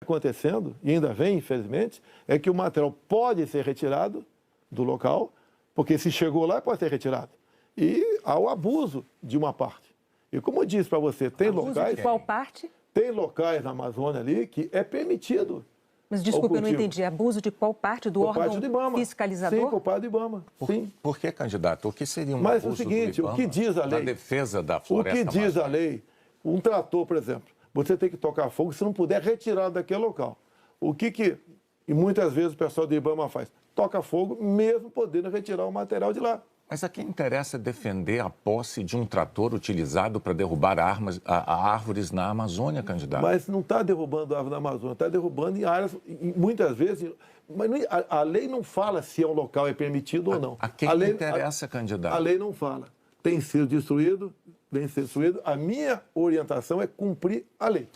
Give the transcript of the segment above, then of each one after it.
acontecendo, e ainda vem, infelizmente, é que o material pode ser retirado do local, porque se chegou lá, pode ser retirado. E há o abuso de uma parte. E como eu disse para você, tem locais... De qual parte? Tem locais na Amazônia ali que é permitido. Mas desculpa, eu não entendi. Abuso de qual parte do órgão fiscalizador? Sim, por parte do IBAMA. Sim. Por que, candidato? O que seria um Mas abuso o seguinte, do IBAMA, o que diz a lei... na defesa da floresta O que diz amazônica? a lei, um trator, por exemplo, você tem que tocar fogo se não puder retirar daquele local. O que e muitas vezes o pessoal do IBAMA faz? Toca fogo mesmo podendo retirar o material de lá. Mas a quem interessa defender a posse de um trator utilizado para derrubar árvores na Amazônia, candidato? Mas não está derrubando árvore na Amazônia, está derrubando em áreas, muitas vezes... Mas a lei não fala se é um local é permitido ou não. A quem interessa, candidato? A lei não fala. Tem sido destruído, vem ser destruído. A minha orientação é cumprir a lei.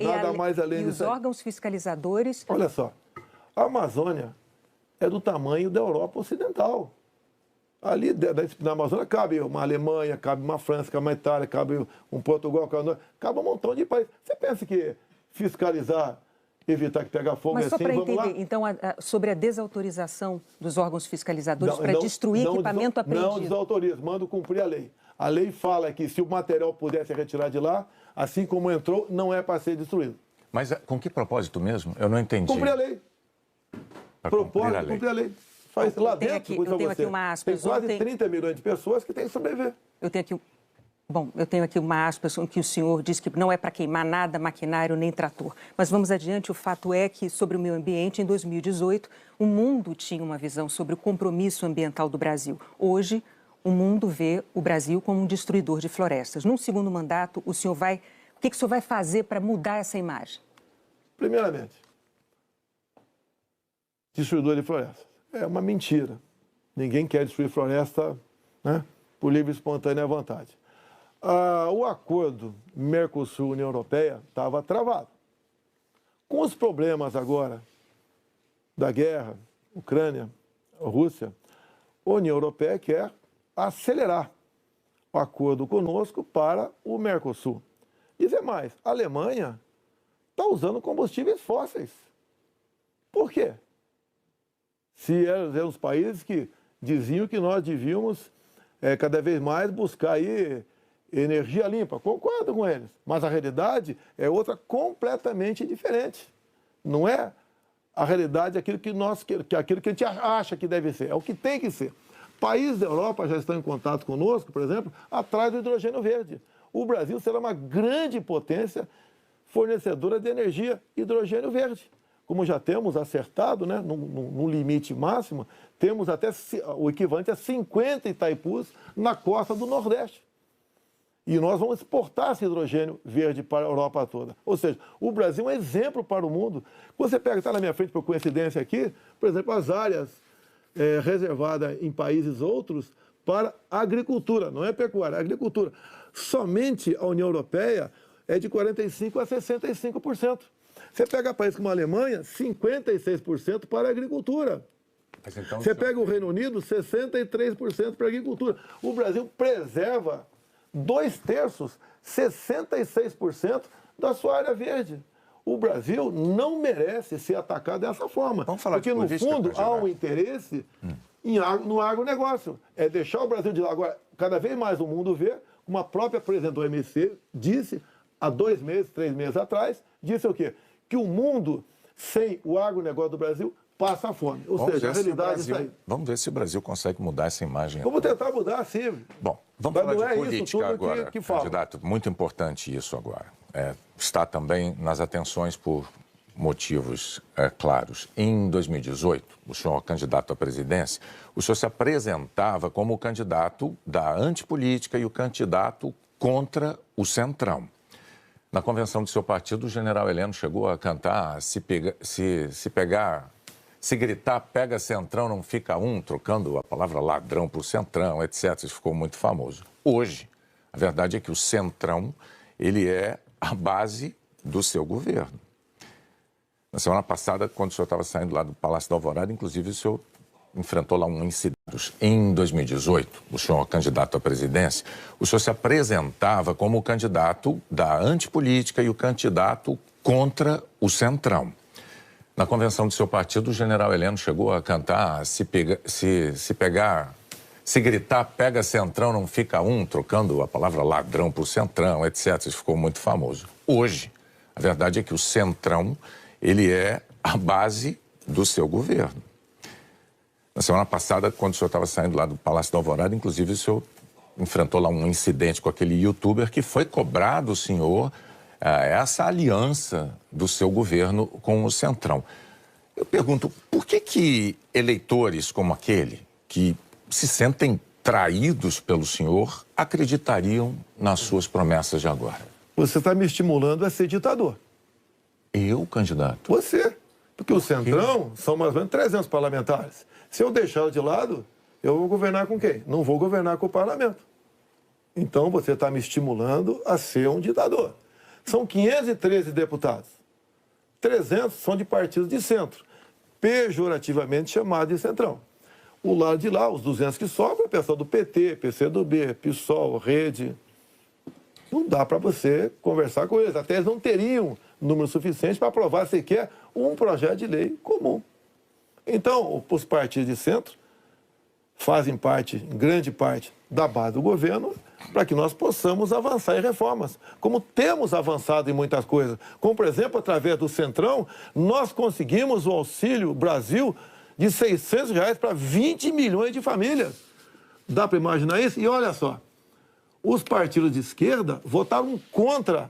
Nada mais além disso. E os órgãos fiscalizadores... Olha só, a Amazônia é do tamanho da Europa Ocidental. Ali na Amazônia cabe uma Alemanha, cabe uma França, cabe uma Itália, cabe um Portugal, cabe um montão de países. Você pensa que fiscalizar, evitar que pegue fogo Mas é só assim, para vamos entender, lá? então, sobre a desautorização dos órgãos fiscalizadores para destruir equipamento apreendido. Não desautoriza, mando cumprir a lei. A lei fala que se o material pudesse retirar de lá, assim como entrou, não é para ser destruído. Mas com que propósito mesmo? Eu não entendi. Cumprir a lei. Propósito, cumprir a lei. Faz lá dentro, eu tenho aqui uma aspas. Tem quase 30 milhões de pessoas que têm que sobreviver. Eu tenho aqui uma aspas em que o senhor diz que não é para queimar nada, maquinário nem trator. Mas vamos adiante, o fato é que, sobre o meio ambiente, em 2018, o mundo tinha uma visão sobre o compromisso ambiental do Brasil. Hoje, o mundo vê o Brasil como um destruidor de florestas. Num segundo mandato, o que o senhor vai fazer para mudar essa imagem? Primeiramente, destruidor de florestas. É uma mentira. Ninguém quer destruir floresta, né, por livre e espontânea vontade. O acordo Mercosul-União Europeia estava travado. Com os problemas agora da guerra, Ucrânia, Rússia, a União Europeia quer acelerar o acordo conosco para o Mercosul. Dizer mais, a Alemanha está usando combustíveis fósseis. Por quê? Se eram os países que diziam que nós devíamos cada vez mais buscar aí energia limpa. Concordo com eles, mas a realidade é outra completamente diferente. Não é a realidade aquilo que a gente acha que deve ser, é o que tem que ser. Países da Europa já estão em contato conosco, por exemplo, atrás do hidrogênio verde. O Brasil será uma grande potência fornecedora de energia hidrogênio verde. Como já temos acertado, né, no limite máximo, temos até o equivalente a 50 Itaipus na costa do Nordeste. E nós vamos exportar esse hidrogênio verde para a Europa toda. Ou seja, o Brasil é um exemplo para o mundo. Você pega, está na minha frente por coincidência aqui, por exemplo, as áreas reservadas em países outros para agricultura, não é pecuária, é agricultura. Somente a União Europeia é de 45% a 65%. Você pega países como a Alemanha, 56% para a agricultura. Então, você pega o Reino Unido, 63% para a agricultura. O Brasil preserva 2/3, 66% da sua área verde. O Brasil não merece ser atacado dessa forma. Vamos falar porque, no fundo, há um interesse no agronegócio. É deixar o Brasil de lado. Agora, cada vez mais o mundo vê, como a própria presidente do OMC disse, há 2 meses, 3 meses atrás, disse o quê? Que o mundo, sem o agronegócio do Brasil, passa fome. Ou seja, a realidade está aí. Vamos ver se o Brasil consegue mudar essa imagem. Vamos tentar mudar, sim. Bom, vamos falar de política agora, candidato. Muito importante isso agora. Está também nas atenções por motivos claros. Em 2018, o senhor candidato à presidência, o senhor se apresentava como o candidato da antipolítica e o candidato contra o Centrão. Na convenção do seu partido, o general Heleno chegou a cantar se gritar, pega Centrão, não fica um, trocando a palavra ladrão por Centrão, etc. Isso ficou muito famoso. Hoje, a verdade é que o Centrão, ele é a base do seu governo. Na semana passada, quando o senhor estava saindo lá do Palácio da Alvorada, inclusive o senhor enfrentou lá um incidente. Em 2018, o senhor candidato à presidência, o senhor se apresentava como o candidato da antipolítica e o candidato contra o Centrão. Na convenção do seu partido, o general Heleno chegou a cantar se gritar, pega Centrão, não fica um, trocando a palavra ladrão por Centrão, etc. Isso ficou muito famoso. Hoje, a verdade é que o Centrão, ele é a base do seu governo. Na semana passada, quando o senhor estava saindo lá do Palácio da Alvorada, inclusive o senhor enfrentou lá um incidente com aquele youtuber que foi cobrar do senhor essa aliança do seu governo com o Centrão. Eu pergunto, por que eleitores como aquele, que se sentem traídos pelo senhor, acreditariam nas suas promessas de agora? Você está me estimulando a ser ditador. Eu, candidato? Você. Porque o Centrão são mais ou menos 300 parlamentares. Se eu deixá-lo de lado, eu vou governar com quem? Não vou governar com o parlamento. Então você está me estimulando a ser um ditador. São 513 deputados. 300 são de partidos de centro, pejorativamente chamados de Centrão. O lado de lá, os 200 que sobram, é o pessoal do PT, PCdoB, PSOL, Rede. Não dá para você conversar com eles. Até eles não teriam número suficiente para aprovar sequer um projeto de lei comum. Então, os partidos de centro fazem parte, em grande parte, da base do governo para que nós possamos avançar em reformas, como temos avançado em muitas coisas. Como, por exemplo, através do Centrão, nós conseguimos o Auxílio Brasil de R$600 para 20 milhões de famílias. Dá para imaginar isso? E olha só, os partidos de esquerda votaram contra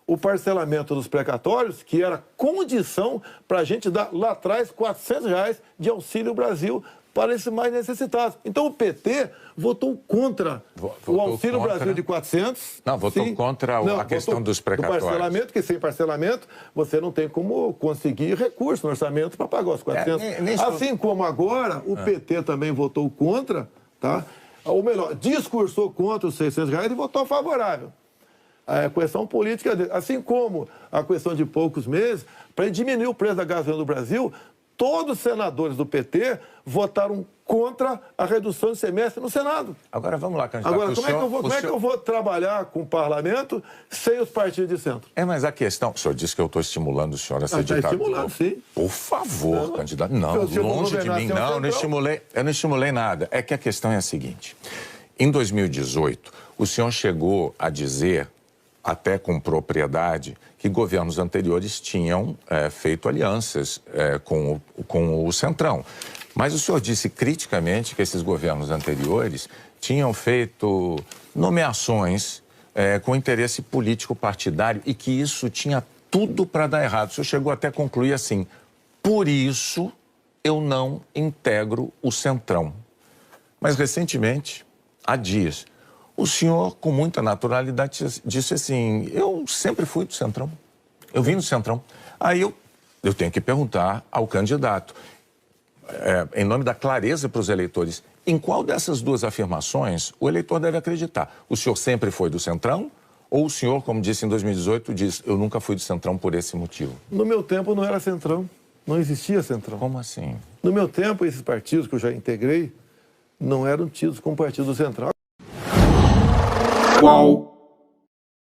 o parcelamento dos precatórios, que era condição para a gente dar lá atrás R$400 de Auxílio Brasil para esses mais necessitados. Então o PT votou contra o Auxílio Brasil de 400. Não, votou contra a questão dos precatórios. Do parcelamento, porque sem parcelamento você não tem como conseguir recurso no orçamento para pagar os 400. Assim como agora o PT também votou contra, tá? Ou melhor, discursou contra os R$600 e votou favorável. A questão política, assim como a questão de poucos meses, para diminuir o preço da gasolina no Brasil, todos os senadores do PT votaram contra a redução de semestre no Senado. Agora vamos lá, candidato. Agora, como é que eu vou trabalhar com o parlamento sem os partidos de centro? Mas a questão... O senhor disse que eu estou estimulando o senhor a ser ditador. Está estimulando, sim. Por favor, candidato. Não, longe de mim, não. Eu não estimulei nada. É que a questão é a seguinte. Em 2018, o senhor chegou a dizer, até com propriedade, que governos anteriores tinham feito alianças com o Centrão. Mas o senhor disse criticamente que esses governos anteriores tinham feito nomeações com interesse político partidário e que isso tinha tudo para dar errado. O senhor chegou até a concluir assim, por isso eu não integro o Centrão. Mas recentemente, há dias, o senhor, com muita naturalidade, disse assim, eu sempre fui do Centrão, eu vim do Centrão. Aí eu tenho que perguntar ao candidato, em nome da clareza para os eleitores, em qual dessas duas afirmações o eleitor deve acreditar? O senhor sempre foi do Centrão? Ou o senhor, como disse em 2018, diz, eu nunca fui do Centrão por esse motivo? No meu tempo não era Centrão, não existia Centrão. Como assim? No meu tempo, esses partidos que eu já integrei não eram tidos como partido central. Qual